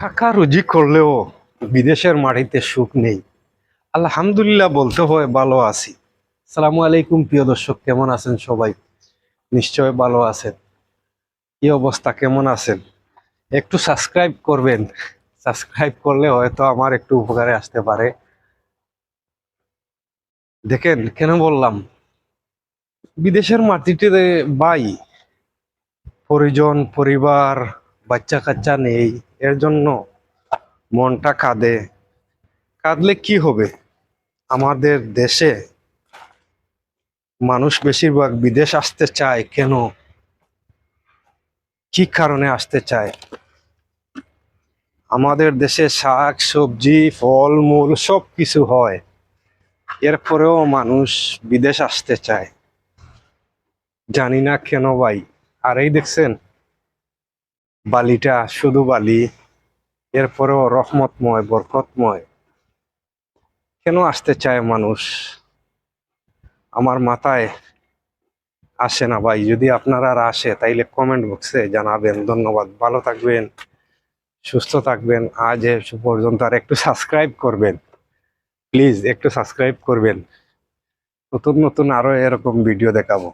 টাকা রুজি করলেও বিদেশের মাটিতে সুখ নেই। আলহামদুলিল্লাহ বলতে হয় ভালো আছি। আসসালামু আলাইকুম প্রিয় দর্শক, কেমন আছেন সবাই? নিশ্চয় ভালো আছেন। কি অবস্থা, কেমন আছেন? একটু সাবস্ক্রাইব করবেন। সাবস্ক্রাইব করলে হয়তো আমার একটু উপকারে আসতে পারে। দেখেন কেন বললাম, বিদেশের মাটিতে ভাই পরিজন পরিবার বাচ্চা কাচ্চা নেই, এর জন্য মনটা কাঁদে। কাঁদলে কি হবে? আমাদের দেশে মানুষ বেশিরভাগ বিদেশ আসতে চায় কেন? কি কারণে আসতে চায়? আমাদের দেশে শাক সবজি ফলমূল সব কিছু হয়, এরপরেও মানুষ বিদেশ আসতে চায়। জানি না কেন ভাই। আর এই দেখছেন বালিটা, শুধু বালি, এরপরেও রহমতময় বরকতময়। কেন আসতে চায় মানুষ? আমার মাথায় আসে না ভাই। যদি আপনারা আর আসে তাইলে কমেন্ট বক্সে জানাবেন। ধন্যবাদ, ভালো থাকবেন, সুস্থ থাকবেন। আজ এ পর্যন্ত আর একটু সাবস্ক্রাইব করবেন, প্লিজ একটু সাবস্ক্রাইব করবেন। নতুন নতুন আরো এরকম ভিডিও দেখাবো।